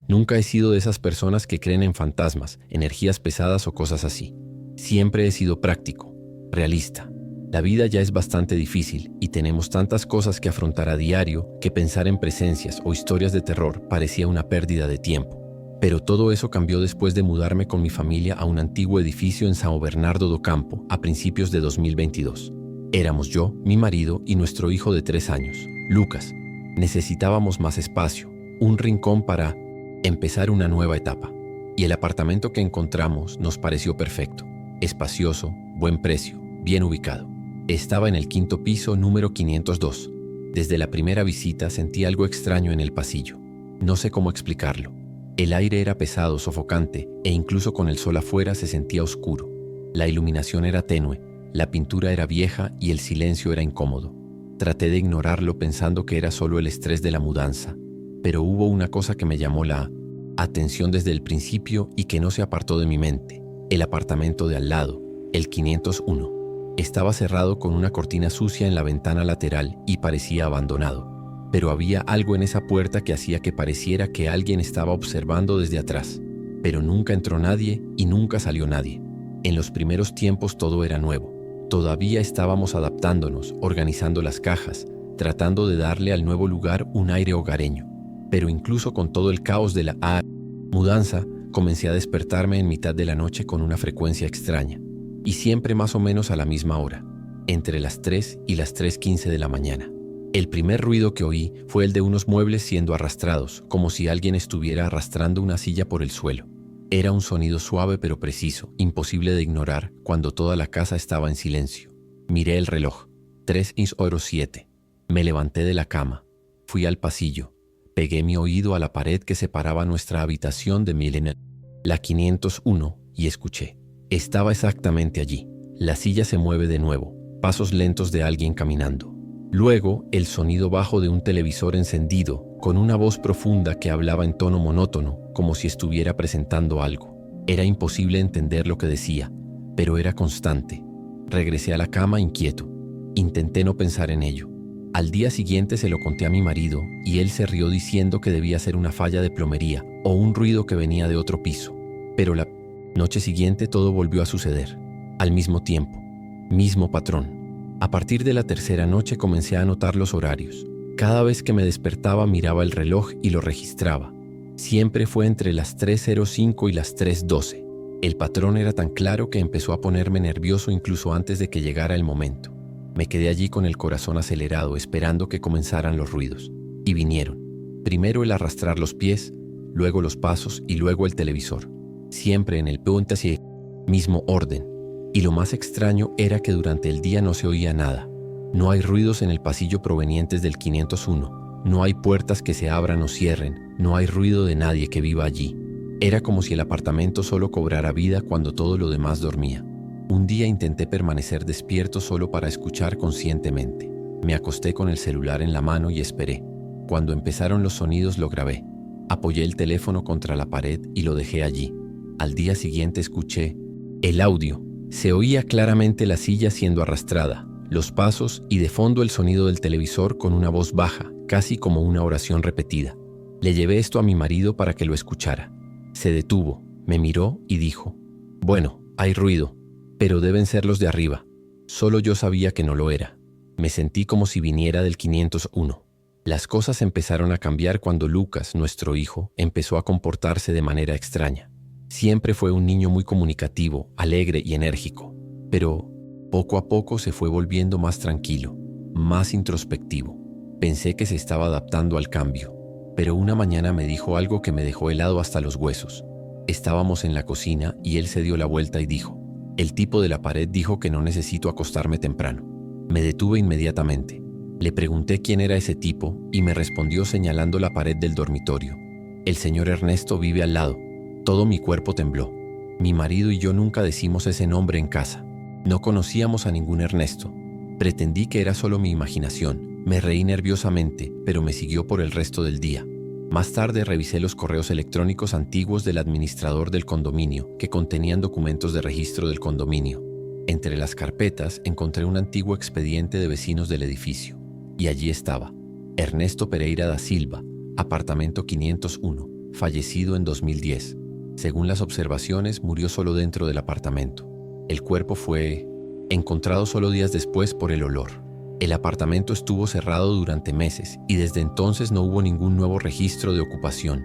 Nunca he sido de esas personas que creen en fantasmas, energías pesadas o cosas así. Siempre he sido práctico, realista. La vida ya es bastante difícil y tenemos tantas cosas que afrontar a diario que pensar en presencias o historias de terror parecía una pérdida de tiempo. Pero todo eso cambió después de mudarme con mi familia a un antiguo edificio en São Bernardo do Campo a principios de 2022. Éramos yo, mi marido y nuestro hijo de 3 años, Lucas. Necesitábamos más espacio, un rincón para empezar una nueva etapa. Y el apartamento que encontramos nos pareció perfecto, espacioso, buen precio, bien ubicado. Estaba en el 5º piso, número 502. Desde la primera visita sentí algo extraño en el pasillo. No sé cómo explicarlo. El aire era pesado, sofocante, e incluso con el sol afuera se sentía oscuro. La iluminación era tenue, la pintura era vieja y el silencio era incómodo. Traté de ignorarlo pensando que era solo el estrés de la mudanza, pero hubo una cosa que me llamó la atención desde el principio y que no se apartó de mi mente. El apartamento de al lado, el 501. Estaba cerrado con una cortina sucia en la ventana lateral y parecía abandonado. Pero había algo en esa puerta que hacía que pareciera que alguien estaba observando desde atrás. Pero nunca entró nadie y nunca salió nadie. En los primeros tiempos todo era nuevo. Todavía estábamos adaptándonos, organizando las cajas, tratando de darle al nuevo lugar un aire hogareño. Pero incluso con todo el caos de la mudanza, comencé a despertarme en mitad de la noche con una frecuencia extraña. Y siempre más o menos a la misma hora, entre las 3 y las 3:15 de la mañana. El primer ruido que oí fue el de unos muebles siendo arrastrados, como si alguien estuviera arrastrando una silla por el suelo. Era un sonido suave pero preciso, imposible de ignorar cuando toda la casa estaba en silencio. Miré el reloj, 3:07. Me levanté de la cama, fui al pasillo, pegué mi oído a la pared que separaba nuestra habitación de la 501 y escuché. Estaba exactamente allí. La silla se mueve de nuevo, pasos lentos de alguien caminando. Luego, el sonido bajo de un televisor encendido, con una voz profunda que hablaba en tono monótono, como si estuviera presentando algo. Era imposible entender lo que decía, pero era constante. Regresé a la cama inquieto. Intenté no pensar en ello. Al día siguiente se lo conté a mi marido y él se rió diciendo que debía ser una falla de plomería o un ruido que venía de otro piso. Pero la noche siguiente todo volvió a suceder, al mismo tiempo, mismo patrón. A partir de la tercera noche comencé a anotar los horarios. Cada vez que me despertaba miraba el reloj y lo registraba. Siempre fue entre las 3:05 y las 3:12. El patrón era tan claro que empezó a ponerme nervioso incluso antes de que llegara el momento. Me quedé allí con el corazón acelerado esperando que comenzaran los ruidos. Y vinieron. Primero el arrastrar los pies, luego los pasos y luego el televisor. Siempre en el punto hacia el mismo orden. Y lo más extraño era que durante el día no se oía nada. No hay ruidos en el pasillo provenientes del 501. No hay puertas que se abran o cierren. No hay ruido de nadie que viva allí. Era como si el apartamento solo cobrara vida cuando todo lo demás dormía. Un día intenté permanecer despierto solo para escuchar conscientemente. Me acosté con el celular en la mano y esperé. Cuando empezaron los sonidos lo grabé. Apoyé el teléfono contra la pared y lo dejé allí. Al día siguiente escuché el audio. Se oía claramente la silla siendo arrastrada, los pasos y de fondo el sonido del televisor con una voz baja, casi como una oración repetida. Le llevé esto a mi marido para que lo escuchara. Se detuvo, me miró y dijo: «Bueno, hay ruido, pero deben ser los de arriba». Solo yo sabía que no lo era. Me sentí como si viniera del 501. Las cosas empezaron a cambiar cuando Lucas, nuestro hijo, empezó a comportarse de manera extraña. Siempre fue un niño muy comunicativo, alegre y enérgico, pero poco a poco se fue volviendo más tranquilo, más introspectivo. Pensé que se estaba adaptando al cambio, pero una mañana me dijo algo que me dejó helado hasta los huesos. Estábamos en la cocina y él se dio la vuelta y dijo: «El tipo de la pared dijo que no necesito acostarme temprano». Me detuve inmediatamente. Le pregunté quién era ese tipo y me respondió señalando la pared del dormitorio: «El señor Ernesto vive al lado». Todo mi cuerpo tembló. Mi marido y yo nunca decimos ese nombre en casa. No conocíamos a ningún Ernesto. Pretendí que era solo mi imaginación. Me reí nerviosamente, pero me siguió por el resto del día. Más tarde revisé los correos electrónicos antiguos del administrador del condominio, que contenían documentos de registro del condominio. Entre las carpetas encontré un antiguo expediente de vecinos del edificio. Y allí estaba: Ernesto Pereira da Silva, apartamento 501. fallecido en 2010. Según las observaciones, murió solo dentro del apartamento. El cuerpo fue encontrado solo días después por el olor. El apartamento estuvo cerrado durante meses y desde entonces no hubo ningún nuevo registro de ocupación.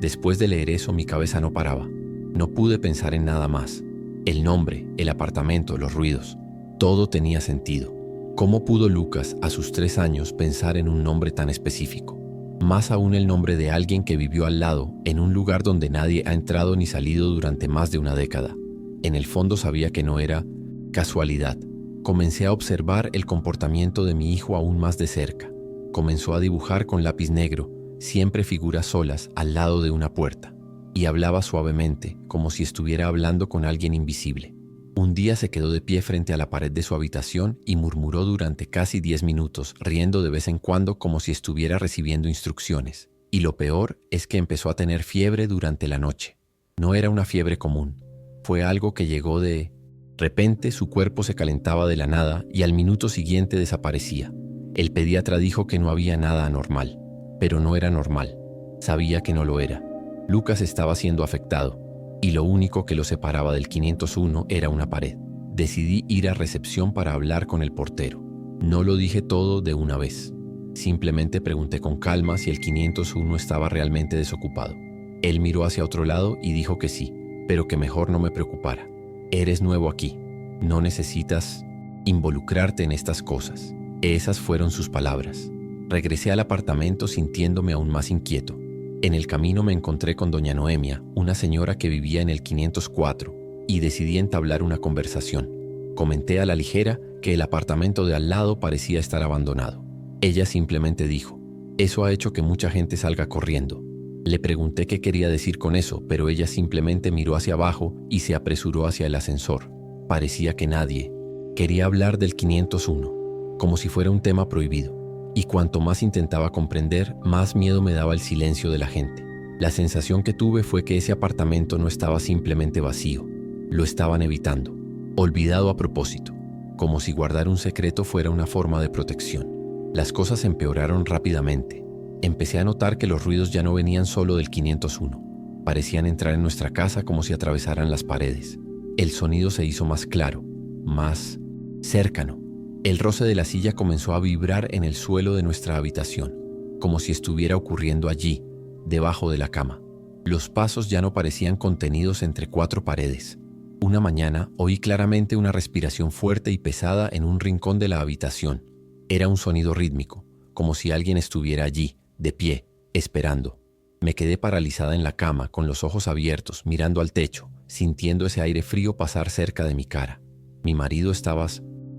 Después de leer eso, mi cabeza no paraba. No pude pensar en nada más. El nombre, el apartamento, los ruidos, todo tenía sentido. ¿Cómo pudo Lucas, a sus 3 años, pensar en un nombre tan específico? Más aún el nombre de alguien que vivió al lado, en un lugar donde nadie ha entrado ni salido durante más de una década. En el fondo sabía que no era casualidad. Comencé a observar el comportamiento de mi hijo aún más de cerca. Comenzó a dibujar con lápiz negro, siempre figuras solas, al lado de una puerta. Y hablaba suavemente, como si estuviera hablando con alguien invisible. Un día se quedó de pie frente a la pared de su habitación y murmuró durante casi 10 minutos, riendo de vez en cuando como si estuviera recibiendo instrucciones. Y lo peor es que empezó a tener fiebre durante la noche. No era una fiebre común. Fue algo que llegó de repente. Su cuerpo se calentaba de la nada y al minuto siguiente desaparecía. El pediatra dijo que no había nada anormal, pero no era normal. Sabía que no lo era. Lucas estaba siendo afectado. Y lo único que lo separaba del 501 era una pared. Decidí ir a recepción para hablar con el portero. No lo dije todo de una vez. Simplemente pregunté con calma si el 501 estaba realmente desocupado. Él miró hacia otro lado y dijo que sí, pero que mejor no me preocupara. Eres nuevo aquí. No necesitas involucrarte en estas cosas. Esas fueron sus palabras. Regresé al apartamento sintiéndome aún más inquieto. En el camino me encontré con doña Noemia, una señora que vivía en el 504, y decidí entablar una conversación. Comenté a la ligera que el apartamento de al lado parecía estar abandonado. Ella simplemente dijo, «Eso ha hecho que mucha gente salga corriendo». Le pregunté qué quería decir con eso, pero ella simplemente miró hacia abajo y se apresuró hacia el ascensor. Parecía que nadie quería hablar del 501, como si fuera un tema prohibido. Y cuanto más intentaba comprender, más miedo me daba el silencio de la gente. La sensación que tuve fue que ese apartamento no estaba simplemente vacío, lo estaban evitando, olvidado a propósito, como si guardar un secreto fuera una forma de protección. Las cosas empeoraron rápidamente. Empecé a notar que los ruidos ya no venían solo del 501, parecían entrar en nuestra casa como si atravesaran las paredes. El sonido se hizo más claro, más cercano. El roce de la silla comenzó a vibrar en el suelo de nuestra habitación, como si estuviera ocurriendo allí, debajo de la cama. Los pasos ya no parecían contenidos entre 4 paredes. Una mañana oí claramente una respiración fuerte y pesada en un rincón de la habitación. Era un sonido rítmico, como si alguien estuviera allí, de pie, esperando. Me quedé paralizada en la cama, con los ojos abiertos, mirando al techo, sintiendo ese aire frío pasar cerca de mi cara. Mi marido estaba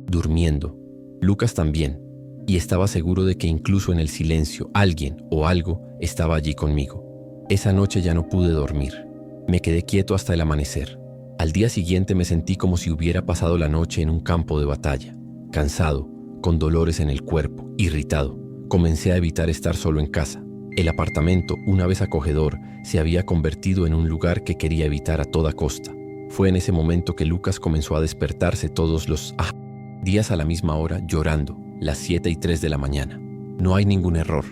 durmiendo, Lucas también, y estaba seguro de que incluso en el silencio alguien o algo estaba allí conmigo. Esa noche ya no pude dormir. Me quedé quieto hasta el amanecer. Al día siguiente me sentí como si hubiera pasado la noche en un campo de batalla, cansado, con dolores en el cuerpo, irritado. Comencé a evitar estar solo en casa. El apartamento, una vez acogedor, se había convertido en un lugar que quería evitar a toda costa. Fue en ese momento que Lucas comenzó a despertarse todos los días a la misma hora, llorando, las 7:03 de la mañana. No hay ningún error.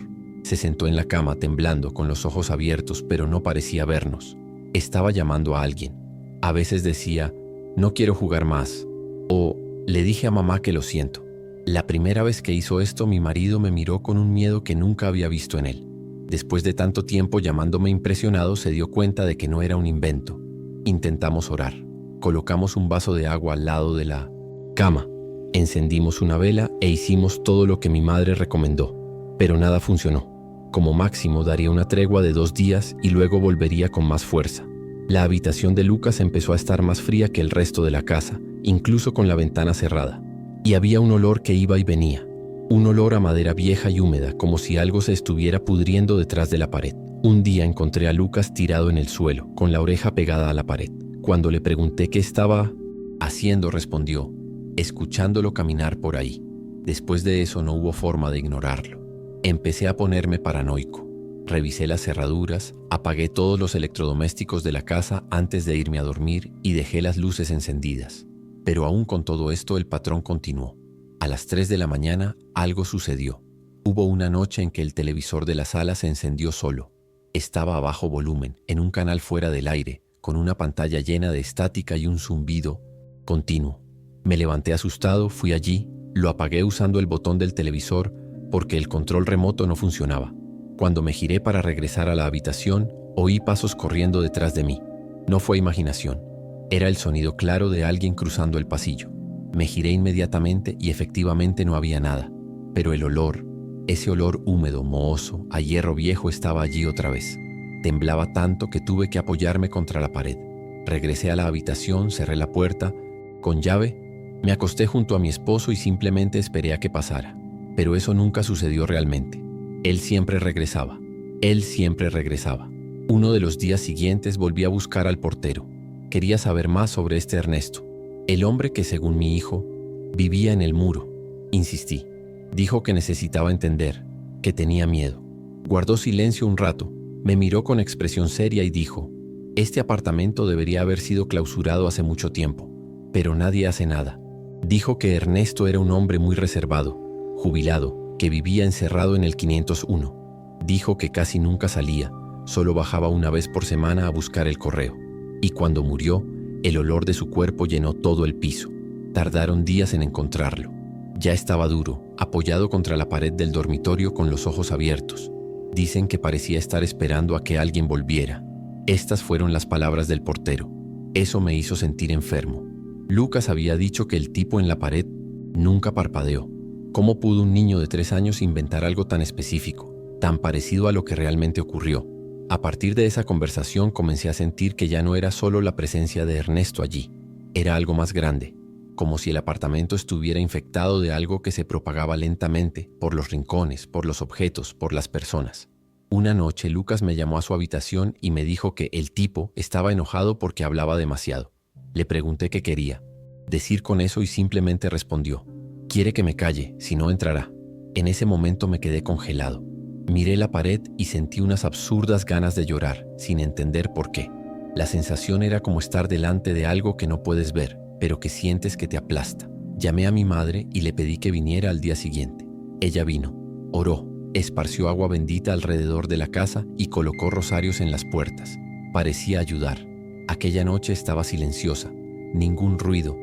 Se sentó en la cama temblando, con los ojos abiertos, pero no parecía vernos. Estaba llamando a alguien. A veces decía, «No quiero jugar más», o «Le dije a mamá que lo siento». La primera vez que hizo esto, mi marido me miró con un miedo que nunca había visto en él. Después de tanto tiempo llamándome impresionado, se dio cuenta de que no era un invento. Intentamos orar. Colocamos un vaso de agua al lado de la cama. Encendimos una vela e hicimos todo lo que mi madre recomendó, pero nada funcionó. Como máximo daría una tregua de 2 días y luego volvería con más fuerza. La habitación de Lucas empezó a estar más fría que el resto de la casa, incluso con la ventana cerrada. Y había un olor que iba y venía, un olor a madera vieja y húmeda, como si algo se estuviera pudriendo detrás de la pared. Un día encontré a Lucas tirado en el suelo, con la oreja pegada a la pared. Cuando le pregunté qué estaba haciendo, respondió, escuchándolo caminar por ahí. Después de eso no hubo forma de ignorarlo. Empecé a ponerme paranoico. Revisé las cerraduras, apagué todos los electrodomésticos de la casa antes de irme a dormir y dejé las luces encendidas. Pero aún con todo esto el patrón continuó. A las 3 de la mañana algo sucedió. Hubo una noche en que el televisor de la sala se encendió solo. Estaba a bajo volumen, en un canal fuera del aire, con una pantalla llena de estática y un zumbido continuo. Me levanté asustado, fui allí, lo apagué usando el botón del televisor porque el control remoto no funcionaba. Cuando me giré para regresar a la habitación, oí pasos corriendo detrás de mí. No fue imaginación. Era el sonido claro de alguien cruzando el pasillo. Me giré inmediatamente y efectivamente no había nada. Pero el olor, ese olor húmedo, mohoso, a hierro viejo estaba allí otra vez. Temblaba tanto que tuve que apoyarme contra la pared. Regresé a la habitación, cerré la puerta, con llave, me acosté junto a mi esposo y simplemente esperé a que pasara. Pero eso nunca sucedió realmente. Él siempre regresaba. Él siempre regresaba. Uno de los días siguientes volví a buscar al portero. Quería saber más sobre este Ernesto, el hombre que, según mi hijo, vivía en el muro. Insistí. Dijo que necesitaba entender, que tenía miedo. Guardó silencio un rato, me miró con expresión seria y dijo: «Este apartamento debería haber sido clausurado hace mucho tiempo, pero nadie hace nada». Dijo que Ernesto era un hombre muy reservado, jubilado, que vivía encerrado en el 501. Dijo que casi nunca salía, solo bajaba una vez por semana a buscar el correo. Y cuando murió, el olor de su cuerpo llenó todo el piso. Tardaron días en encontrarlo. Ya estaba duro, apoyado contra la pared del dormitorio con los ojos abiertos. Dicen que parecía estar esperando a que alguien volviera. Estas fueron las palabras del portero. Eso me hizo sentir enfermo. Lucas había dicho que el tipo en la pared nunca parpadeó. ¿Cómo pudo un niño de 3 años inventar algo tan específico, tan parecido a lo que realmente ocurrió? A partir de esa conversación comencé a sentir que ya no era solo la presencia de Ernesto allí. Era algo más grande, como si el apartamento estuviera infectado de algo que se propagaba lentamente por los rincones, por los objetos, por las personas. Una noche Lucas me llamó a su habitación y me dijo que el tipo estaba enojado porque hablaba demasiado. Le pregunté qué quería decir con eso y simplemente respondió: «Quiere que me calle, si no entrará». En ese momento me quedé congelado. Miré la pared y sentí unas absurdas ganas de llorar, sin entender por qué. La sensación era como estar delante de algo que no puedes ver, pero que sientes que te aplasta. Llamé a mi madre y le pedí que viniera al día siguiente. Ella vino, oró, esparció agua bendita alrededor de la casa y colocó rosarios en las puertas. Parecía ayudar. Aquella noche estaba silenciosa, ningún ruido,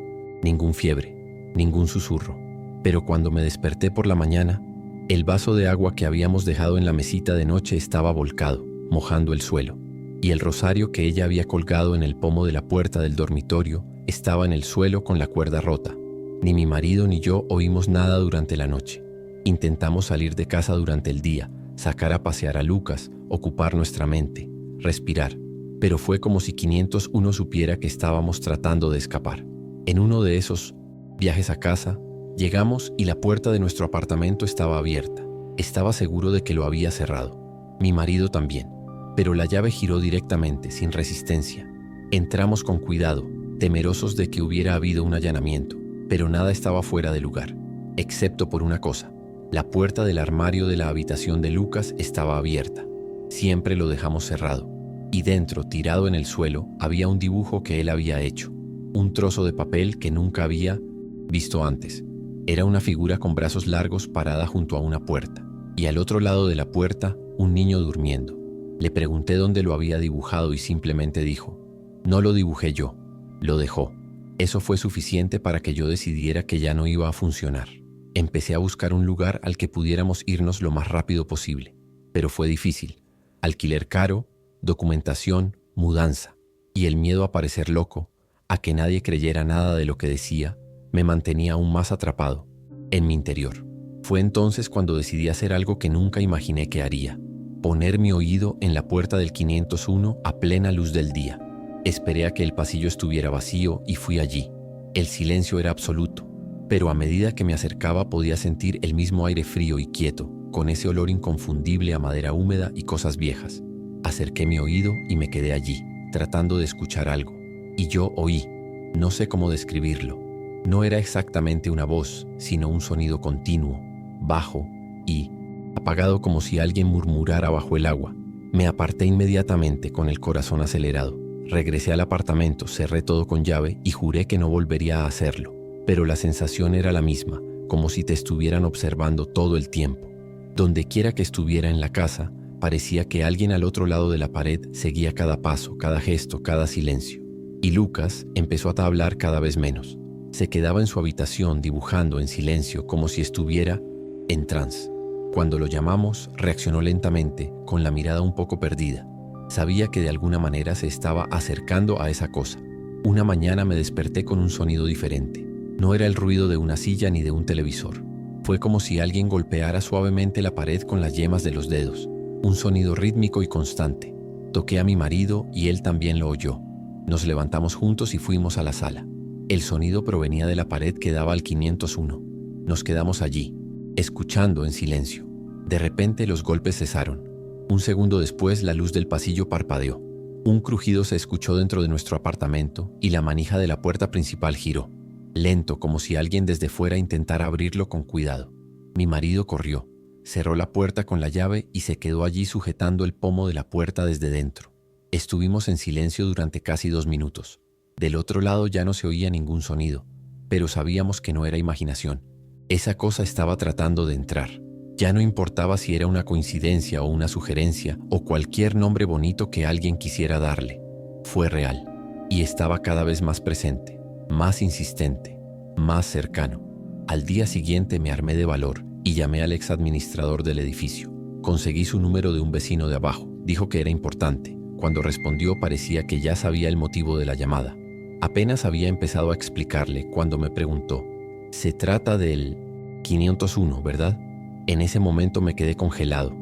ningún fiebre, ningún susurro. Pero cuando me desperté por la mañana, el vaso de agua que habíamos dejado en la mesita de noche estaba volcado, mojando el suelo, y el rosario que ella había colgado en el pomo de la puerta del dormitorio estaba en el suelo con la cuerda rota. Ni mi marido ni yo oímos nada durante la noche. Intentamos salir de casa durante el día, sacar a pasear a Lucas, ocupar nuestra mente, respirar, pero fue como si 501 supiera que estábamos tratando de escapar. En uno de esos viajes a casa, llegamos y la puerta de nuestro apartamento estaba abierta. Estaba seguro de que lo había cerrado. Mi marido también, pero la llave giró directamente, sin resistencia. Entramos con cuidado, temerosos de que hubiera habido un allanamiento, pero nada estaba fuera de lugar, excepto por una cosa. La puerta del armario de la habitación de Lucas estaba abierta. Siempre lo dejamos cerrado. Y dentro, tirado en el suelo, había un dibujo que él había hecho. Un trozo de papel que nunca había visto antes. Era una figura con brazos largos parada junto a una puerta. Y al otro lado de la puerta, un niño durmiendo. Le pregunté dónde lo había dibujado y simplemente dijo: «No lo dibujé yo, lo dejó». Eso fue suficiente para que yo decidiera que ya no iba a funcionar. Empecé a buscar un lugar al que pudiéramos irnos lo más rápido posible. Pero fue difícil. Alquiler caro, documentación, mudanza. Y el miedo a parecer loco, a que nadie creyera nada de lo que decía, me mantenía aún más atrapado, en mi interior. Fue entonces cuando decidí hacer algo que nunca imaginé que haría: poner mi oído en la puerta del 501 a plena luz del día. Esperé a que el pasillo estuviera vacío y fui allí. El silencio era absoluto, pero a medida que me acercaba podía sentir el mismo aire frío y quieto, con ese olor inconfundible a madera húmeda y cosas viejas. Acerqué mi oído y me quedé allí, tratando de escuchar algo. Y yo oí, no sé cómo describirlo. No era exactamente una voz, sino un sonido continuo, bajo y apagado, como si alguien murmurara bajo el agua. Me aparté inmediatamente con el corazón acelerado. Regresé al apartamento, cerré todo con llave y juré que no volvería a hacerlo. Pero la sensación era la misma, como si te estuvieran observando todo el tiempo. Donde quiera que estuviera en la casa, Parecía que alguien al otro lado de la pared seguía cada paso, cada gesto, cada silencio. Y Lucas empezó a hablar cada vez menos. Se quedaba en su habitación dibujando en silencio como si estuviera en trance. Cuando lo llamamos, reaccionó lentamente, con la mirada un poco perdida. Sabía que de alguna manera se estaba acercando a esa cosa. Una mañana me desperté con un sonido diferente. No era el ruido de una silla ni de un televisor. Fue como si alguien golpeara suavemente la pared con las yemas de los dedos. Un sonido rítmico y constante. Toqué a mi marido y él también lo oyó. Nos levantamos juntos y fuimos a la sala. El sonido provenía de la pared que daba al 501. Nos quedamos allí, escuchando en silencio. De repente los golpes cesaron. Un segundo después la luz del pasillo parpadeó. Un crujido se escuchó dentro de nuestro apartamento y la manija de la puerta principal giró. Lento, como si alguien desde fuera intentara abrirlo con cuidado. Mi marido corrió, cerró la puerta con la llave y se quedó allí sujetando el pomo de la puerta desde dentro. Estuvimos en silencio durante casi 2 minutos. Del otro lado ya no se oía ningún sonido, pero sabíamos que no era imaginación. Esa cosa estaba tratando de entrar. Ya no importaba si era una coincidencia o una sugerencia o cualquier nombre bonito que alguien quisiera darle. Fue real y estaba cada vez más presente, más insistente, más cercano. Al día siguiente me armé de valor y llamé al exadministrador del edificio. Conseguí su número de un vecino de abajo. Dijo que era importante. Cuando respondió parecía que ya sabía el motivo de la llamada. Apenas había empezado a explicarle cuando me preguntó: «Se trata del 501, ¿verdad?». En ese momento me quedé congelado.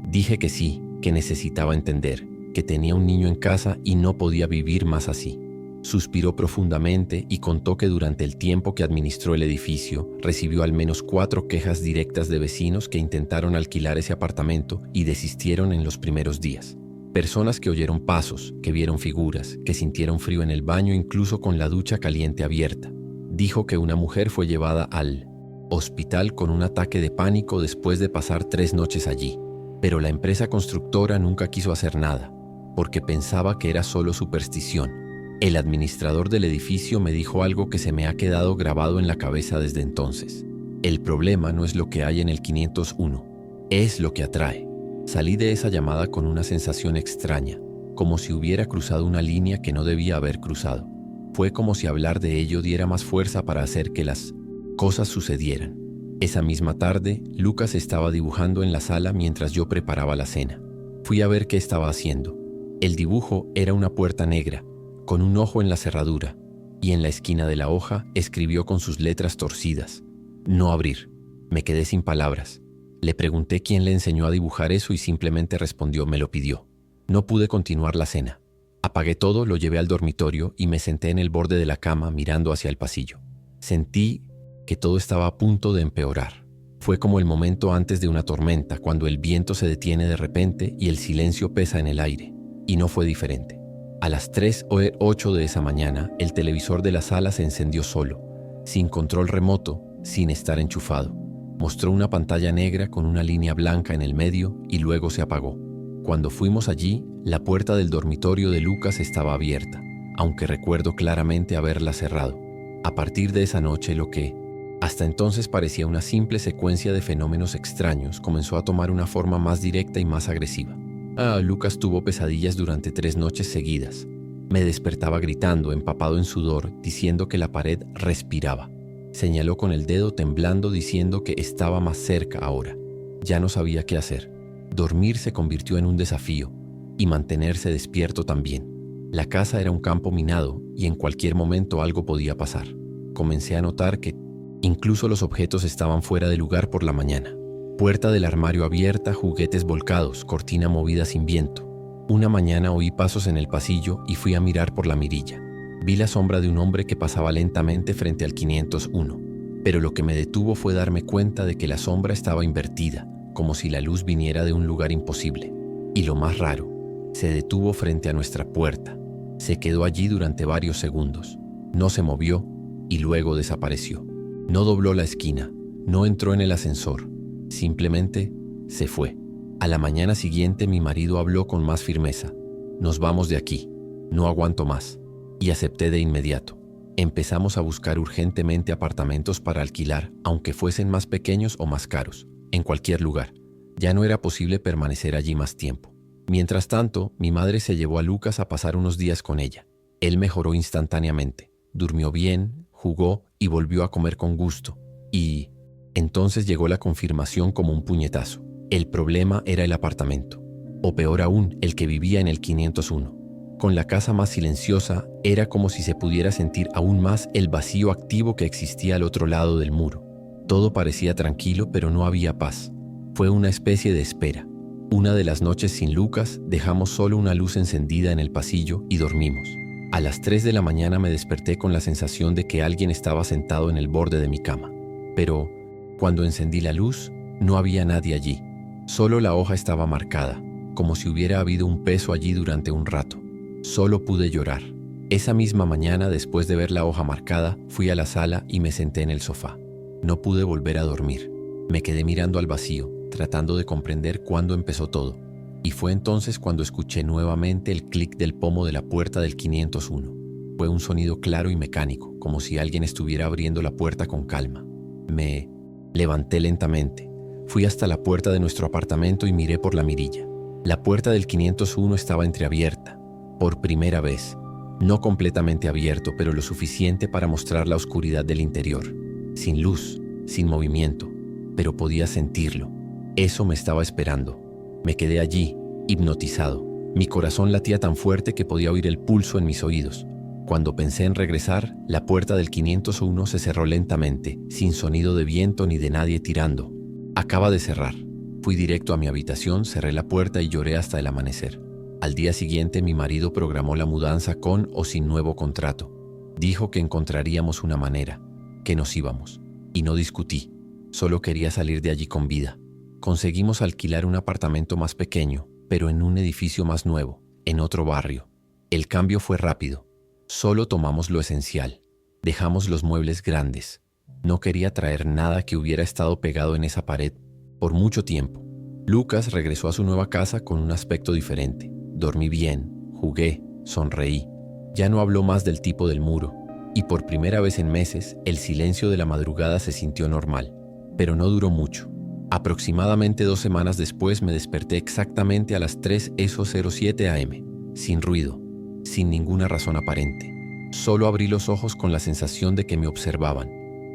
Dije que sí, que necesitaba entender, que tenía un niño en casa y no podía vivir más así. Suspiró profundamente y contó que durante el tiempo que administró el edificio recibió al menos 4 quejas directas de vecinos que intentaron alquilar ese apartamento y desistieron en los primeros días. Personas que oyeron pasos, que vieron figuras, que sintieron frío en el baño incluso con la ducha caliente abierta. Dijo que una mujer fue llevada al hospital con un ataque de pánico después de pasar 3 noches allí. Pero la empresa constructora nunca quiso hacer nada, porque pensaba que era solo superstición. El administrador del edificio me dijo algo que se me ha quedado grabado en la cabeza desde entonces. El problema no es lo que hay en el 501, es lo que atrae. Salí de esa llamada con una sensación extraña, como si hubiera cruzado una línea que no debía haber cruzado. Fue como si hablar de ello diera más fuerza para hacer que las cosas sucedieran. Esa misma tarde, Lucas estaba dibujando en la sala mientras yo preparaba la cena. Fui a ver qué estaba haciendo. El dibujo era una puerta negra, con un ojo en la cerradura, y en la esquina de la hoja escribió con sus letras torcidas: «No abrir». Me quedé sin palabras. Le pregunté quién le enseñó a dibujar eso y simplemente respondió: «Me lo pidió». No pude continuar la cena. Apagué todo, lo llevé al dormitorio y me senté en el borde de la cama mirando hacia el pasillo. Sentí que todo estaba a punto de empeorar. Fue como el momento antes de una tormenta, cuando el viento se detiene de repente y el silencio pesa en el aire. Y no fue diferente. A las 3:08 de esa mañana, el televisor de la sala se encendió solo, sin control remoto, sin estar enchufado. Mostró una pantalla negra con una línea blanca en el medio y luego se apagó. Cuando fuimos allí, la puerta del dormitorio de Lucas estaba abierta, aunque recuerdo claramente haberla cerrado. A partir de esa noche, lo que hasta entonces parecía una simple secuencia de fenómenos extraños comenzó a tomar una forma más directa y más agresiva. Lucas tuvo pesadillas durante 3 noches seguidas. Me despertaba gritando, empapado en sudor, diciendo que la pared respiraba. Señaló con el dedo temblando diciendo que estaba más cerca ahora. Ya no sabía qué hacer. Dormir se convirtió en un desafío y mantenerse despierto también. La casa era un campo minado y en cualquier momento algo podía pasar. Comencé a notar que incluso los objetos estaban fuera de lugar por la mañana. Puerta del armario abierta, juguetes volcados, cortina movida sin viento. Una mañana oí pasos en el pasillo y fui a mirar por la mirilla. Vi la sombra de un hombre que pasaba lentamente frente al 501, pero lo que me detuvo fue darme cuenta de que la sombra estaba invertida, como si la luz viniera de un lugar imposible. Y lo más raro, se detuvo frente a nuestra puerta. Se quedó allí durante varios segundos. No se movió y luego desapareció. No dobló la esquina, no entró en el ascensor. Simplemente se fue. A la mañana siguiente mi marido habló con más firmeza. «Nos vamos de aquí. No aguanto más». Y acepté de inmediato. Empezamos a buscar urgentemente apartamentos para alquilar, aunque fuesen más pequeños o más caros, en cualquier lugar. Ya no era posible permanecer allí más tiempo. Mientras tanto, mi madre se llevó a Lucas a pasar unos días con ella. Él mejoró instantáneamente, durmió bien, jugó y volvió a comer con gusto. Y entonces llegó la confirmación como un puñetazo. El problema era el apartamento, o peor aún, el que vivía en el 501. Con la casa más silenciosa, era como si se pudiera sentir aún más el vacío activo que existía al otro lado del muro. Todo parecía tranquilo, pero no había paz. Fue una especie de espera. Una de las noches sin Lucas, dejamos solo una luz encendida en el pasillo y dormimos. A las 3 de la mañana me desperté con la sensación de que alguien estaba sentado en el borde de mi cama. Pero, cuando encendí la luz, no había nadie allí. Solo la hoja estaba marcada, como si hubiera habido un peso allí durante un rato. Solo pude llorar. Esa misma mañana, después de ver la hoja marcada, fui a la sala y me senté en el sofá. No pude volver a dormir. Me quedé mirando al vacío, tratando de comprender cuándo empezó todo. Y fue entonces cuando escuché nuevamente el clic del pomo de la puerta del 501. Fue un sonido claro y mecánico, como si alguien estuviera abriendo la puerta con calma. Me levanté lentamente. Fui hasta la puerta de nuestro apartamento y miré por la mirilla. La puerta del 501 estaba entreabierta, por primera vez. No completamente abierto, pero lo suficiente para mostrar la oscuridad del interior. Sin luz, sin movimiento, pero podía sentirlo. Eso me estaba esperando. Me quedé allí, hipnotizado. Mi corazón latía tan fuerte que podía oír el pulso en mis oídos. Cuando pensé en regresar, la puerta del 501 se cerró lentamente, sin sonido de viento ni de nadie tirando. Acaba de cerrar. Fui directo a mi habitación, cerré la puerta y lloré hasta el amanecer. Al día siguiente, mi marido programó la mudanza con o sin nuevo contrato. Dijo que encontraríamos una manera, que nos íbamos. Y no discutí. Solo quería salir de allí con vida. Conseguimos alquilar un apartamento más pequeño, pero en un edificio más nuevo, en otro barrio. El cambio fue rápido. Solo tomamos lo esencial. Dejamos los muebles grandes. No quería traer nada que hubiera estado pegado en esa pared por mucho tiempo. Lucas regresó a su nueva casa con un aspecto diferente. Dormí bien, jugué, sonreí. Ya no habló más del tipo del muro. Y por primera vez en meses, el silencio de la madrugada se sintió normal. Pero no duró mucho. Aproximadamente 2 semanas después me desperté exactamente a las 3:07 am, sin ruido, sin ninguna razón aparente. Solo abrí los ojos con la sensación de que me observaban.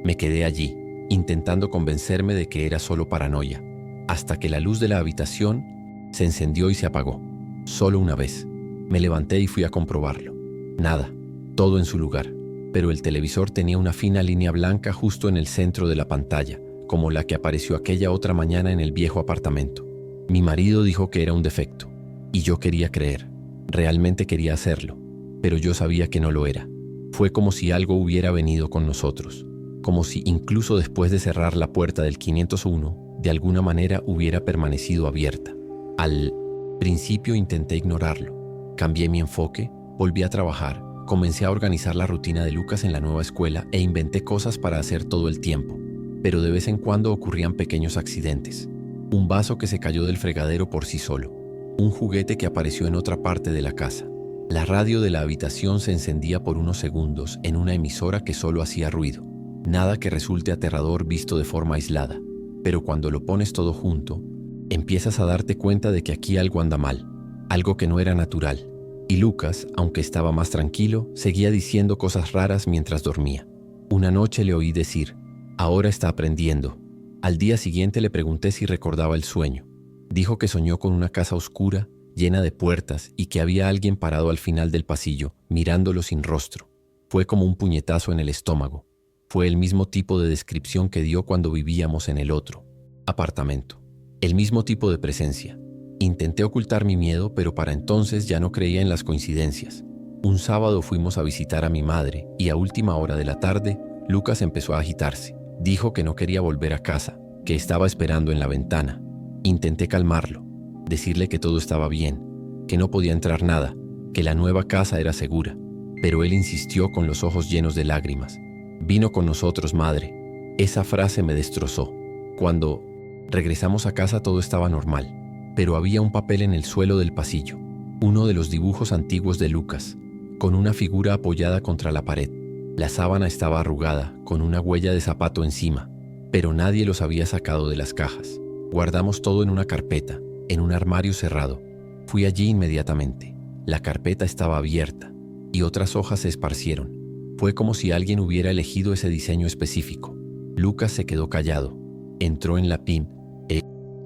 Me quedé allí, intentando convencerme de que era solo paranoia, hasta que la luz de la habitación se encendió y se apagó. Solo una vez. Me levanté y fui a comprobarlo. Nada, todo en su lugar, pero el televisor tenía una fina línea blanca justo en el centro de la pantalla, como la que apareció aquella otra mañana en el viejo apartamento. Mi marido dijo que era un defecto, y yo quería creer. Realmente quería hacerlo, pero yo sabía que no lo era. Fue como si algo hubiera venido con nosotros, como si incluso después de cerrar la puerta del 501, de alguna manera hubiera permanecido abierta. Al principio intenté ignorarlo. Cambié mi enfoque, volví a trabajar, comencé a organizar la rutina de Lucas en la nueva escuela e inventé cosas para hacer todo el tiempo. Pero de vez en cuando ocurrían pequeños accidentes. Un vaso que se cayó del fregadero por sí solo. Un juguete que apareció en otra parte de la casa. La radio de la habitación se encendía por unos segundos en una emisora que solo hacía ruido. Nada que resulte aterrador visto de forma aislada. Pero cuando lo pones todo junto, empiezas a darte cuenta de que aquí algo anda mal. Algo que no era natural. Y Lucas, aunque estaba más tranquilo, seguía diciendo cosas raras mientras dormía. Una noche le oí decir: "Ahora está aprendiendo". Al día siguiente le pregunté si recordaba el sueño. Dijo que soñó con una casa oscura, llena de puertas y que había alguien parado al final del pasillo, mirándolo sin rostro. Fue como un puñetazo en el estómago. Fue el mismo tipo de descripción que dio cuando vivíamos en el otro apartamento. El mismo tipo de presencia. Intenté ocultar mi miedo, pero para entonces ya no creía en las coincidencias. Un sábado fuimos a visitar a mi madre y a última hora de la tarde, Lucas empezó a agitarse. Dijo que no quería volver a casa, que estaba esperando en la ventana. Intenté calmarlo, decirle que todo estaba bien, que no podía entrar nada, que la nueva casa era segura. Pero él insistió con los ojos llenos de lágrimas. "Vino con nosotros, madre". Esa frase me destrozó. Cuando regresamos a casa todo estaba normal, pero había un papel en el suelo del pasillo, uno de los dibujos antiguos de Lucas, con una figura apoyada contra la pared. La sábana estaba arrugada, con una huella de zapato encima, pero nadie los había sacado de las cajas. Guardamos todo en una carpeta, en un armario cerrado. Fui allí inmediatamente. La carpeta estaba abierta y otras hojas se esparcieron. Fue como si alguien hubiera elegido ese diseño específico. Lucas se quedó callado. Entró en la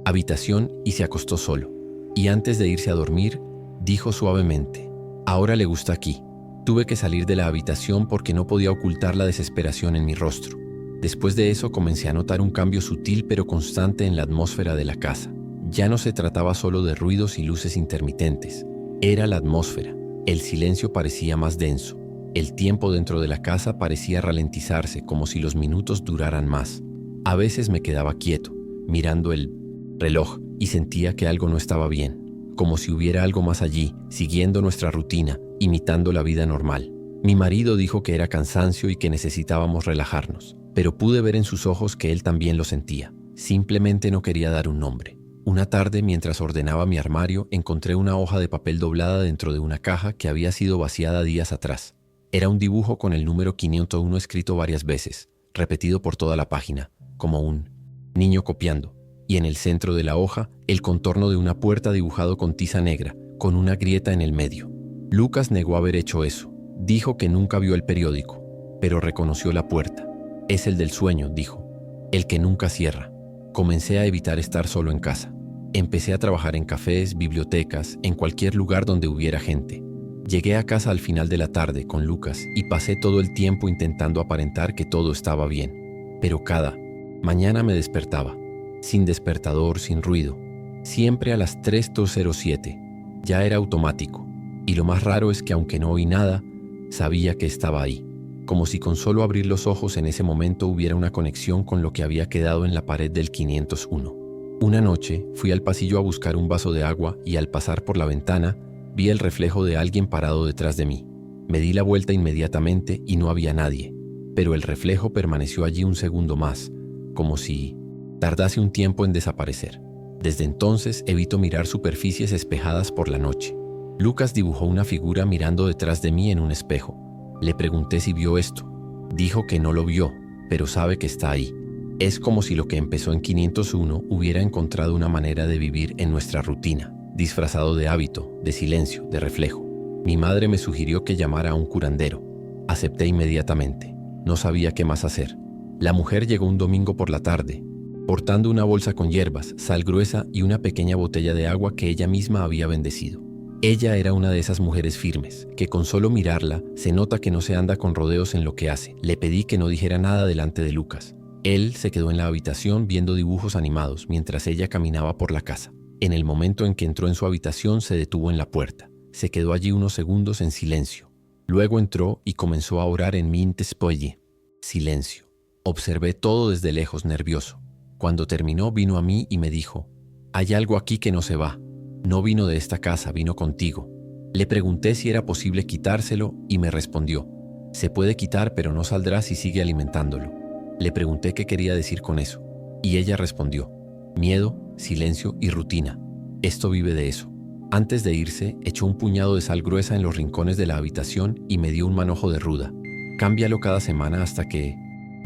habitación y se acostó solo. Y antes de irse a dormir, dijo suavemente: ahora le gusta aquí. Tuve que salir de la habitación porque no podía ocultar la desesperación en mi rostro. Después de eso comencé a notar un cambio sutil pero constante en la atmósfera de la casa. Ya no se trataba solo de ruidos y luces intermitentes. Era la atmósfera. El silencio parecía más denso. El tiempo dentro de la casa parecía ralentizarse, como si los minutos duraran más. A veces me quedaba quieto, mirando el reloj, y sentía que algo no estaba bien, como si hubiera algo más allí, siguiendo nuestra rutina, imitando la vida normal. Mi marido dijo que era cansancio y que necesitábamos relajarnos, pero pude ver en sus ojos que él también lo sentía. Simplemente no quería dar un nombre. Una tarde, mientras ordenaba mi armario, encontré una hoja de papel doblada dentro de una caja que había sido vaciada días atrás. Era un dibujo con el número 501 escrito varias veces, repetido por toda la página, como un niño copiando. Y en el centro de la hoja, el contorno de una puerta dibujado con tiza negra, con una grieta en el medio. Lucas negó haber hecho eso. Dijo que nunca vio el periódico, pero reconoció la puerta. Es el del sueño, dijo. El que nunca cierra. Comencé a evitar estar solo en casa. Empecé a trabajar en cafés, bibliotecas, en cualquier lugar donde hubiera gente. Llegué a casa al final de la tarde con Lucas y pasé todo el tiempo intentando aparentar que todo estaba bien. Pero cada mañana me despertaba, sin despertador, sin ruido, siempre a las 3:07. Ya era automático. Y lo más raro es que aunque no oí nada, sabía que estaba ahí. Como si con solo abrir los ojos en ese momento hubiera una conexión con lo que había quedado en la pared del 501. Una noche fui al pasillo a buscar un vaso de agua y al pasar por la ventana vi el reflejo de alguien parado detrás de mí. Me di la vuelta inmediatamente y no había nadie, pero el reflejo permaneció allí un segundo más, como si tardase un tiempo en desaparecer. Desde entonces evito mirar superficies espejadas por la noche. Lucas dibujó una figura mirando detrás de mí en un espejo. Le pregunté si vio esto. Dijo que no lo vio, pero sabe que está ahí. Es como si lo que empezó en 501 hubiera encontrado una manera de vivir en nuestra rutina, disfrazado de hábito, de silencio, de reflejo. Mi madre me sugirió que llamara a un curandero. Acepté inmediatamente. No sabía qué más hacer. La mujer llegó un domingo por la tarde, portando una bolsa con hierbas, sal gruesa y una pequeña botella de agua que ella misma había bendecido. Ella era una de esas mujeres firmes, que con solo mirarla se nota que no se anda con rodeos en lo que hace. Le pedí que no dijera nada delante de Lucas. Él se quedó en la habitación viendo dibujos animados mientras ella caminaba por la casa. En el momento en que entró en su habitación se detuvo en la puerta. Se quedó allí unos segundos en silencio. Luego entró y comenzó a orar en Mintespoye. Silencio. Observé todo desde lejos, nervioso. Cuando terminó vino a mí y me dijo: «Hay algo aquí que no se va. No vino de esta casa, vino contigo». Le pregunté si era posible quitárselo y me respondió: «Se puede quitar, pero no saldrá si sigue alimentándolo». Le pregunté qué quería decir con eso, y ella respondió: «Miedo, silencio y rutina. Esto vive de eso». Antes de irse, echó un puñado de sal gruesa en los rincones de la habitación y me dio un manojo de ruda. «Cámbialo cada semana hasta que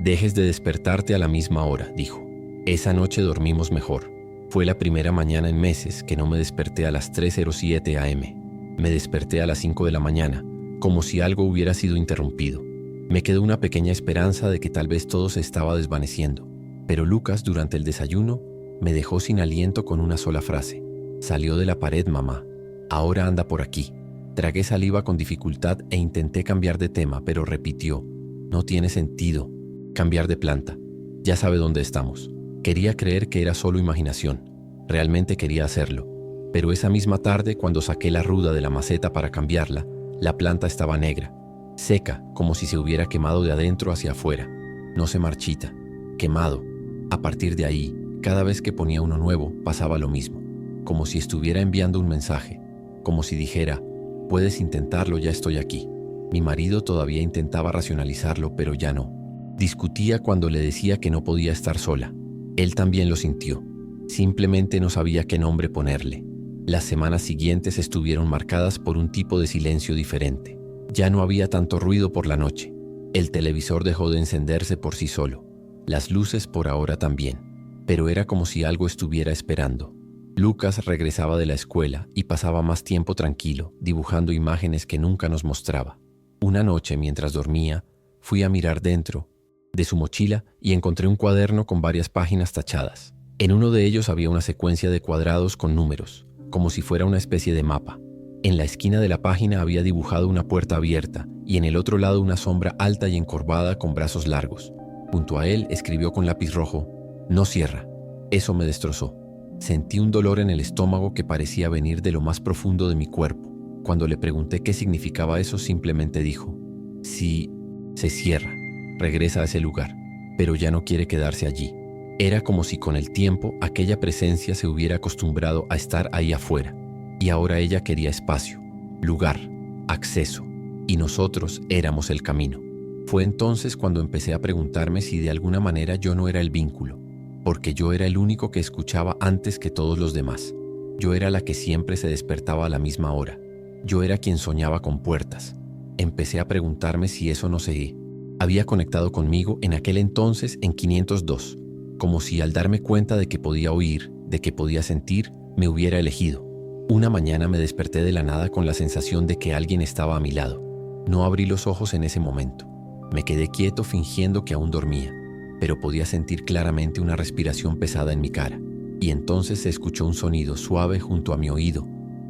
dejes de despertarte a la misma hora», dijo. Esa noche dormimos mejor. Fue la primera mañana en meses que no me desperté a las 3:07 am. Me desperté a las 5 de la mañana, como si algo hubiera sido interrumpido. Me quedó una pequeña esperanza de que tal vez todo se estaba desvaneciendo. Pero Lucas, durante el desayuno, me dejó sin aliento con una sola frase: «Salió de la pared, mamá. Ahora anda por aquí». Tragué saliva con dificultad e intenté cambiar de tema, pero repitió: «No tiene sentido. Cambiar de planta. Ya sabe dónde estamos». Quería creer que era solo imaginación. Realmente quería hacerlo. Pero esa misma tarde, cuando saqué la ruda de la maceta para cambiarla, la planta estaba negra, seca, como si se hubiera quemado de adentro hacia afuera. No se marchita. Quemado. A partir de ahí, cada vez que ponía uno nuevo, pasaba lo mismo. Como si estuviera enviando un mensaje. Como si dijera: «Puedes intentarlo, ya estoy aquí». Mi marido todavía intentaba racionalizarlo, pero ya no. Discutía cuando le decía que no podía estar sola. Él también lo sintió. Simplemente no sabía qué nombre ponerle. Las semanas siguientes estuvieron marcadas por un tipo de silencio diferente. Ya no había tanto ruido por la noche. El televisor dejó de encenderse por sí solo. Las luces por ahora también. pero era como si algo estuviera esperando. Lucas regresaba de la escuela y pasaba más tiempo tranquilo, dibujando imágenes que nunca nos mostraba. Una noche, mientras dormía, fui a mirar dentro de su mochila y encontré un cuaderno con varias páginas tachadas. En uno de ellos había una secuencia de cuadrados con números, como si fuera una especie de mapa. En la esquina de la página había dibujado una puerta abierta y en el otro lado una sombra alta y encorvada con brazos largos. Junto a él escribió con lápiz rojo: "No cierra". Eso me destrozó. Sentí un dolor en el estómago que parecía venir de lo más profundo de mi cuerpo. Cuando le pregunté qué significaba eso, simplemente dijo: "Si se cierra, regresa a ese lugar, pero ya no quiere quedarse allí". Era como si con el tiempo aquella presencia se hubiera acostumbrado a estar ahí afuera, y ahora ella quería espacio, lugar, acceso, y nosotros éramos el camino. Fue entonces cuando empecé a preguntarme si de alguna manera yo no era el vínculo, porque yo era el único que escuchaba antes que todos los demás. Yo era la que siempre se despertaba a la misma hora. Yo era quien soñaba con puertas. Empecé a preguntarme si eso no se había conectado conmigo en aquel entonces en 502, como si al darme cuenta de que podía oír, de que podía sentir, me hubiera elegido. Una mañana me desperté de la nada con la sensación de que alguien estaba a mi lado. No abrí los ojos en ese momento. Me quedé quieto fingiendo que aún dormía, pero podía sentir claramente una respiración pesada en mi cara. Y entonces se escuchó un sonido suave junto a mi oído.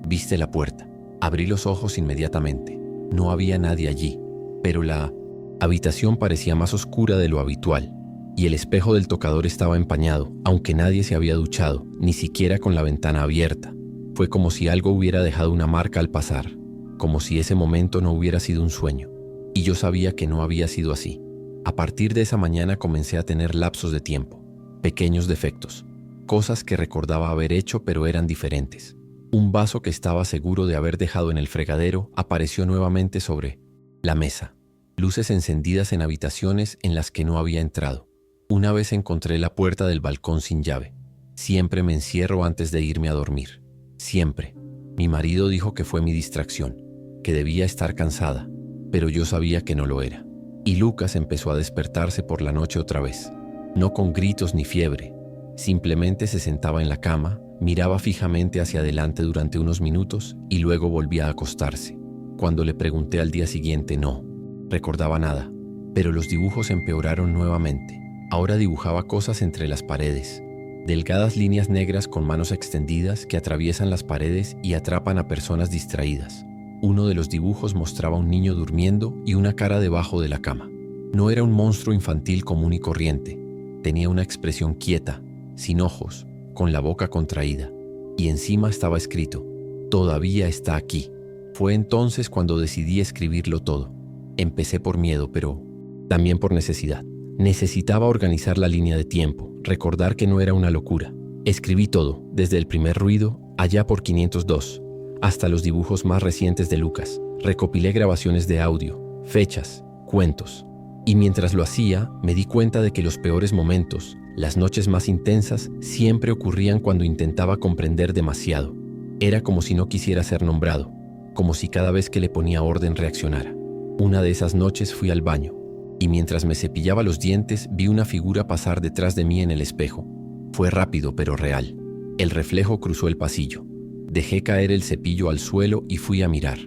«¿Viste la puerta?». Abrí los ojos inmediatamente. No había nadie allí, pero la habitación parecía más oscura de lo habitual, y el espejo del tocador estaba empañado, aunque nadie se había duchado, ni siquiera con la ventana abierta. Fue como si algo hubiera dejado una marca al pasar, como si ese momento no hubiera sido un sueño. Y yo sabía que no había sido así. A partir de esa mañana comencé a tener lapsos de tiempo, pequeños defectos, cosas que recordaba haber hecho pero eran diferentes. Un vaso que estaba seguro de haber dejado en el fregadero apareció nuevamente sobre la mesa. Luces encendidas en habitaciones en las que no había entrado. Una vez encontré la puerta del balcón sin llave. Siempre me encierro antes de irme a dormir. Siempre. Mi marido dijo que fue mi distracción, que debía estar cansada, pero yo sabía que no lo era. Y Lucas empezó a despertarse por la noche otra vez. No con gritos ni fiebre. Simplemente se sentaba en la cama, miraba fijamente hacia adelante durante unos minutos y luego volvía a acostarse. Cuando le pregunté al día siguiente, no recordaba nada, pero los dibujos empeoraron nuevamente. Ahora dibujaba cosas entre las paredes, delgadas líneas negras con manos extendidas que atraviesan las paredes y atrapan a personas distraídas. Uno de los dibujos mostraba a un niño durmiendo y una cara debajo de la cama. No era un monstruo infantil común y corriente. Tenía una expresión quieta, sin ojos, con la boca contraída. Y encima estaba escrito: «Todavía está aquí». Fue entonces cuando decidí escribirlo todo. Empecé por miedo, pero también por necesidad. Necesitaba organizar la línea de tiempo, recordar que no era una locura. Escribí todo, desde el primer ruido, allá por 502, hasta los dibujos más recientes de Lucas. Recopilé grabaciones de audio, fechas, cuentos. Y mientras lo hacía, me di cuenta de que los peores momentos, las noches más intensas, siempre ocurrían cuando intentaba comprender demasiado. Era como si no quisiera ser nombrado, como si cada vez que le ponía orden reaccionara. Una de esas noches fui al baño, y mientras me cepillaba los dientes vi una figura pasar detrás de mí en el espejo. Fue rápido pero real. El reflejo cruzó el pasillo. Dejé caer el cepillo al suelo y fui a mirar.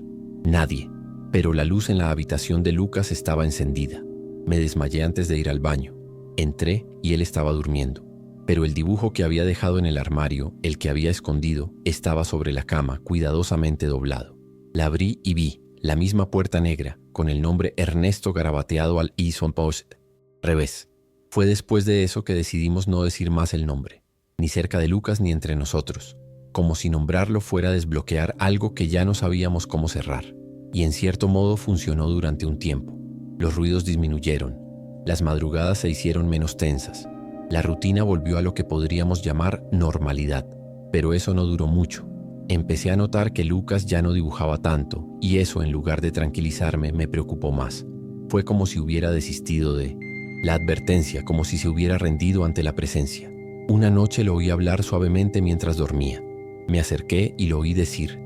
Nadie, pero la luz en la habitación de Lucas estaba encendida. Me desmayé antes de ir al baño. Entré y él estaba durmiendo. Pero el dibujo que había dejado en el armario, el que había escondido, estaba sobre la cama, cuidadosamente doblado. La abrí y vi la misma puerta negra, con el nombre Ernesto garabateado al Ison Post. Revés. Fue después de eso que decidimos no decir más el nombre, ni cerca de Lucas ni entre nosotros, como si nombrarlo fuera a desbloquear algo que ya no sabíamos cómo cerrar. Y en cierto modo funcionó durante un tiempo. Los ruidos disminuyeron, las madrugadas se hicieron menos tensas, la rutina volvió a lo que podríamos llamar normalidad, pero eso no duró mucho. Empecé a notar que Lucas ya no dibujaba tanto, y eso, en lugar de tranquilizarme, me preocupó más. Fue como si hubiera desistido de la advertencia, como si se hubiera rendido ante la presencia. Una noche lo oí hablar suavemente mientras dormía. Me acerqué y lo oí decir: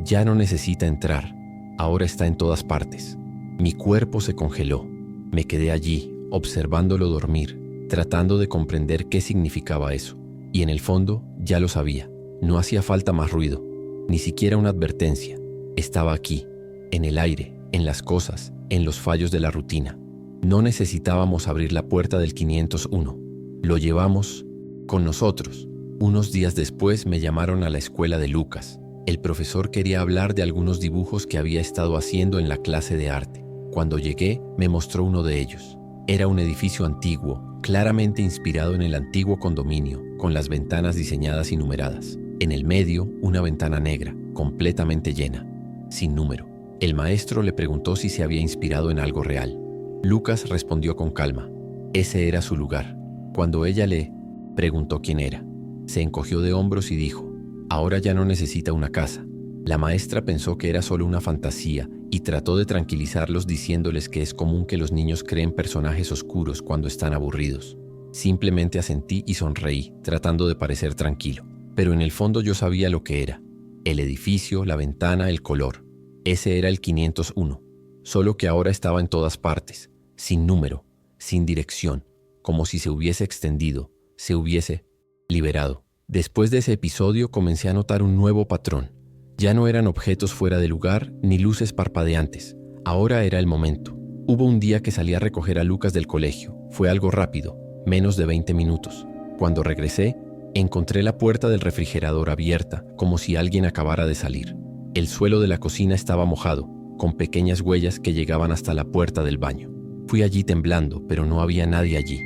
«Ya no necesita entrar, ahora está en todas partes». Mi cuerpo se congeló. Me quedé allí, observándolo dormir, tratando de comprender qué significaba eso. Y en el fondo, ya lo sabía. No hacía falta más ruido, ni siquiera una advertencia. Estaba aquí, en el aire, en las cosas, en los fallos de la rutina. No necesitábamos abrir la puerta del 501. Lo llevamos con nosotros. Unos días después me llamaron a la escuela de Lucas. El profesor quería hablar de algunos dibujos que había estado haciendo en la clase de arte. Cuando llegué, me mostró uno de ellos. Era un edificio antiguo, claramente inspirado en el antiguo condominio, con las ventanas diseñadas y numeradas. En el medio, una ventana negra, completamente llena, sin número. El maestro le preguntó si se había inspirado en algo real. Lucas respondió con calma. Ese era su lugar. Cuando ella le preguntó quién era, se encogió de hombros y dijo: ahora ya no necesita una casa. La maestra pensó que era solo una fantasía y trató de tranquilizarlos diciéndoles que es común que los niños creen personajes oscuros cuando están aburridos. Simplemente asentí y sonreí, tratando de parecer tranquilo. Pero en el fondo yo sabía lo que era. El edificio, la ventana, el color. Ese era el 501. Solo que ahora estaba en todas partes, sin número, sin dirección, como si se hubiese extendido, se hubiese liberado. Después de ese episodio comencé a notar un nuevo patrón. Ya no eran objetos fuera de lugar ni luces parpadeantes. Ahora era el momento. Hubo un día que salí a recoger a Lucas del colegio. Fue algo rápido, menos de 20 minutos. Cuando regresé, encontré la puerta del refrigerador abierta, como si alguien acabara de salir. El suelo de la cocina estaba mojado, con pequeñas huellas que llegaban hasta la puerta del baño. Fui allí temblando, pero no había nadie allí.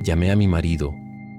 Llamé a mi marido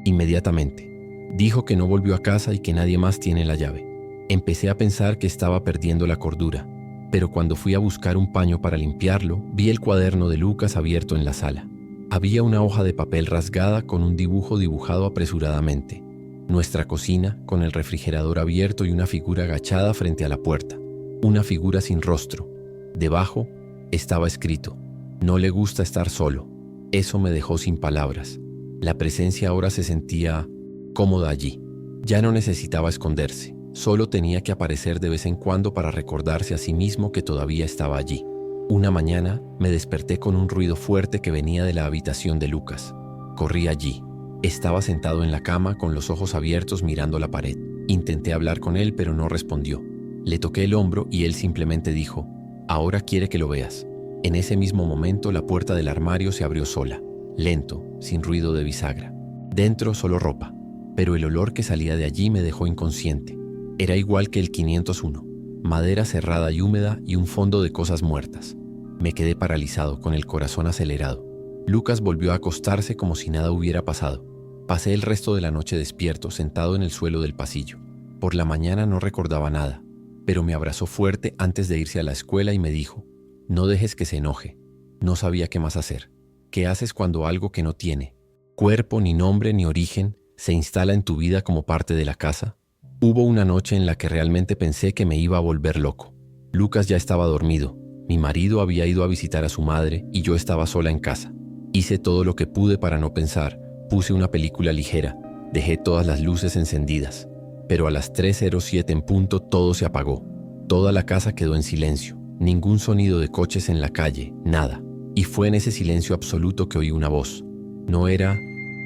inmediatamente. Dijo que no volvió a casa y que nadie más tiene la llave. Empecé a pensar que estaba perdiendo la cordura, pero cuando fui a buscar un paño para limpiarlo, vi el cuaderno de Lucas abierto en la sala. Había una hoja de papel rasgada con un dibujo dibujado apresuradamente. Nuestra cocina, con el refrigerador abierto y una figura agachada frente a la puerta. Una figura sin rostro. Debajo estaba escrito: no le gusta estar solo. Eso me dejó sin palabras. La presencia ahora se sentía cómoda allí. Ya no necesitaba esconderse. Solo tenía que aparecer de vez en cuando para recordarse a sí mismo que todavía estaba allí. Una mañana me desperté con un ruido fuerte que venía de la habitación de Lucas. Corrí allí. Estaba sentado en la cama con los ojos abiertos mirando la pared. Intenté hablar con él, pero no respondió. Le toqué el hombro y él simplemente dijo: ahora quiere que lo veas. En ese mismo momento la puerta del armario se abrió sola, lento, sin ruido de bisagra. Dentro solo ropa, pero el olor que salía de allí me dejó inconsciente. Era igual que el 501, madera cerrada y húmeda y un fondo de cosas muertas. Me quedé paralizado, con el corazón acelerado. Lucas volvió a acostarse como si nada hubiera pasado. Pasé el resto de la noche despierto, sentado en el suelo del pasillo. Por la mañana no recordaba nada, pero me abrazó fuerte antes de irse a la escuela y me dijo: no dejes que se enoje. No sabía qué más hacer. ¿Qué haces cuando algo que no tiene cuerpo, ni nombre, ni origen, se instala en tu vida como parte de la casa? Hubo una noche en la que realmente pensé que me iba a volver loco. Lucas ya estaba dormido. Mi marido había ido a visitar a su madre y yo estaba sola en casa. Hice todo lo que pude para no pensar. Puse una película ligera. Dejé todas las luces encendidas. Pero a las 3:07 en punto todo se apagó. Toda la casa quedó en silencio. Ningún sonido de coches en la calle, nada. Y fue en ese silencio absoluto que oí una voz. No era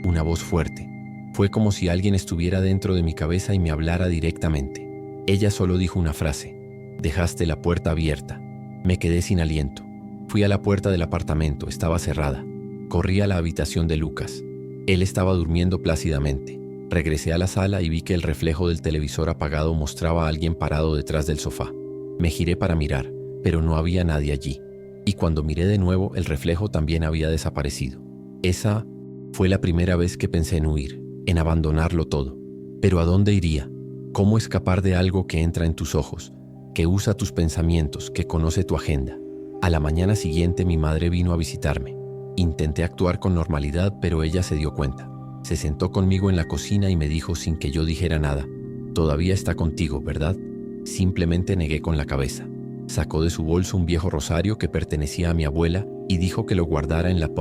una voz fuerte. Fue como si alguien estuviera dentro de mi cabeza y me hablara directamente. Ella solo dijo una frase: dejaste la puerta abierta. Me quedé sin aliento. Fui a la puerta del apartamento, estaba cerrada. Corrí a la habitación de Lucas. Él estaba durmiendo plácidamente. Regresé a la sala y vi que el reflejo del televisor apagado mostraba a alguien parado detrás del sofá. Me giré para mirar, pero no había nadie allí. Y cuando miré de nuevo, el reflejo también había desaparecido. Esa fue la primera vez que pensé en huir, en abandonarlo todo. Pero ¿a dónde iría? ¿Cómo escapar de algo que entra en tus ojos, que usa tus pensamientos, que conoce tu agenda? A la mañana siguiente mi madre vino a visitarme. Intenté actuar con normalidad, pero ella se dio cuenta. Se sentó conmigo en la cocina y me dijo sin que yo dijera nada: todavía está contigo, ¿verdad? Simplemente negué con la cabeza. Sacó de su bolso un viejo rosario que pertenecía a mi abuela y dijo que lo guardara en la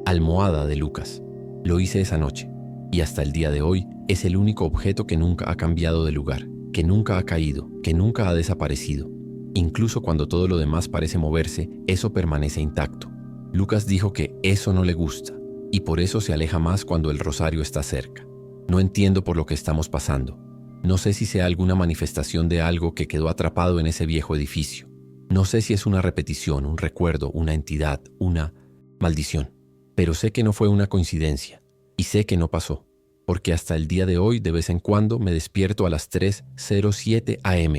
almohada de Lucas. Lo hice esa noche, y hasta el día de hoy es el único objeto que nunca ha cambiado de lugar, que nunca ha caído, que nunca ha desaparecido. Incluso cuando todo lo demás parece moverse, eso permanece intacto. Lucas dijo que eso no le gusta, y por eso se aleja más cuando el rosario está cerca. No entiendo por lo que estamos pasando. No sé si sea alguna manifestación de algo que quedó atrapado en ese viejo edificio. No sé si es una repetición, un recuerdo, una entidad, una maldición. Pero sé que no fue una coincidencia. Y sé que no pasó. Porque hasta el día de hoy, de vez en cuando, me despierto a las 3:07 am.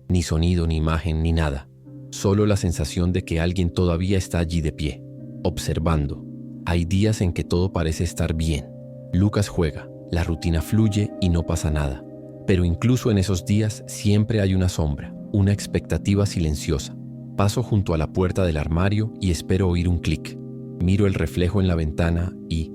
Ni sonido, ni imagen, ni nada. Solo la sensación de que alguien todavía está allí de pie, observando. Hay días en que todo parece estar bien. Lucas juega, la rutina fluye y no pasa nada. Pero incluso en esos días siempre hay una sombra, una expectativa silenciosa. Paso junto a la puerta del armario y espero oír un clic. Miro el reflejo en la ventana y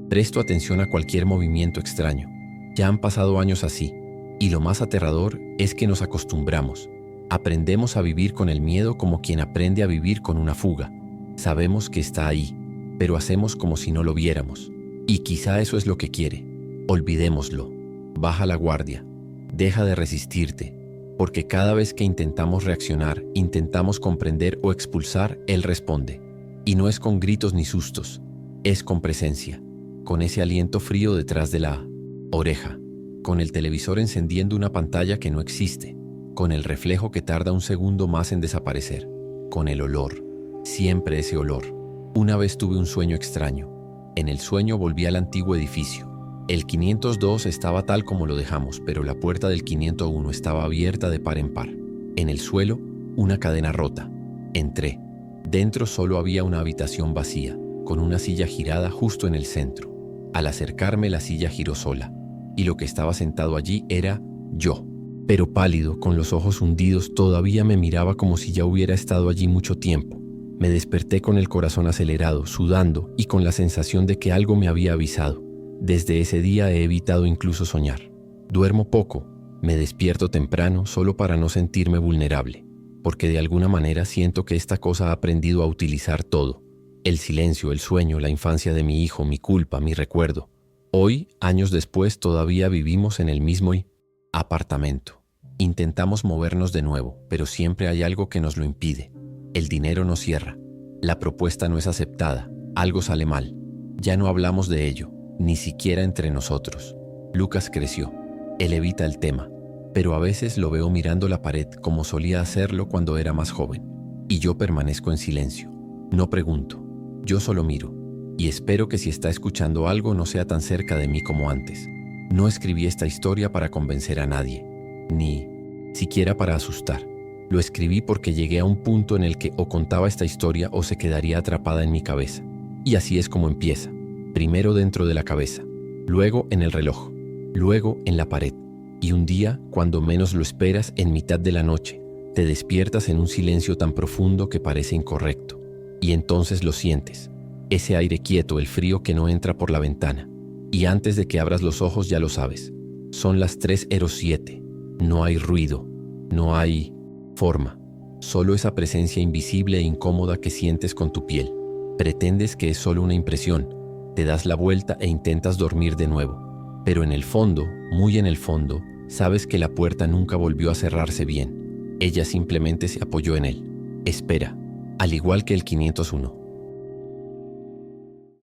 presto atención a cualquier movimiento extraño. Ya han pasado años así, y lo más aterrador es que nos acostumbramos. Aprendemos a vivir con el miedo como quien aprende a vivir con una fuga. Sabemos que está ahí, pero hacemos como si no lo viéramos. Y quizá eso es lo que quiere. Olvidémoslo. Baja la guardia. Deja de resistirte, porque cada vez que intentamos reaccionar, intentamos comprender o expulsar, él responde. Y no es con gritos ni sustos, es con presencia, con ese aliento frío detrás de la oreja, con el televisor encendiendo una pantalla que no existe, con el reflejo que tarda un segundo más en desaparecer, con el olor, siempre ese olor. Una vez tuve un sueño extraño. En el sueño volví al antiguo edificio. El 502 estaba tal como lo dejamos, pero la puerta del 501 estaba abierta de par en par. En el suelo, una cadena rota. Entré. Dentro solo había una habitación vacía, con una silla girada justo en el centro. Al acercarme, la silla giró sola, y lo que estaba sentado allí era yo. Pero pálido, con los ojos hundidos, todavía me miraba como si ya hubiera estado allí mucho tiempo. Me desperté con el corazón acelerado, sudando y con la sensación de que algo me había avisado. Desde ese día he evitado incluso soñar. Duermo poco, me despierto temprano solo para no sentirme vulnerable, porque de alguna manera siento que esta cosa ha aprendido a utilizar todo. El silencio, el sueño, la infancia de mi hijo, mi culpa, mi recuerdo. Hoy, años después, todavía vivimos en el mismo apartamento. Intentamos movernos de nuevo, pero siempre hay algo que nos lo impide. El dinero nos cierra. La propuesta no es aceptada. Algo sale mal. Ya no hablamos de ello, ni siquiera entre nosotros. Lucas creció. Él evita el tema, pero a veces lo veo mirando la pared como solía hacerlo cuando era más joven. Y yo permanezco en silencio. No pregunto. Yo solo miro. Y espero que si está escuchando algo no sea tan cerca de mí como antes. No escribí esta historia para convencer a nadie, ni siquiera para asustar. Lo escribí porque llegué a un punto en el que o contaba esta historia o se quedaría atrapada en mi cabeza. Y así es como empieza. Primero dentro de la cabeza, luego en el reloj, luego en la pared. Y un día, cuando menos lo esperas, en mitad de la noche, te despiertas en un silencio tan profundo que parece incorrecto. Y entonces lo sientes. Ese aire quieto, el frío que no entra por la ventana. Y antes de que abras los ojos ya lo sabes. Son las 3:07. No hay ruido. No hay forma. Solo esa presencia invisible e incómoda que sientes con tu piel. Pretendes que es solo una impresión. Te das la vuelta e intentas dormir de nuevo. Pero en el fondo, muy en el fondo, sabes que la puerta nunca volvió a cerrarse bien. Ella simplemente se apoyó en él. Espera, al igual que el 501.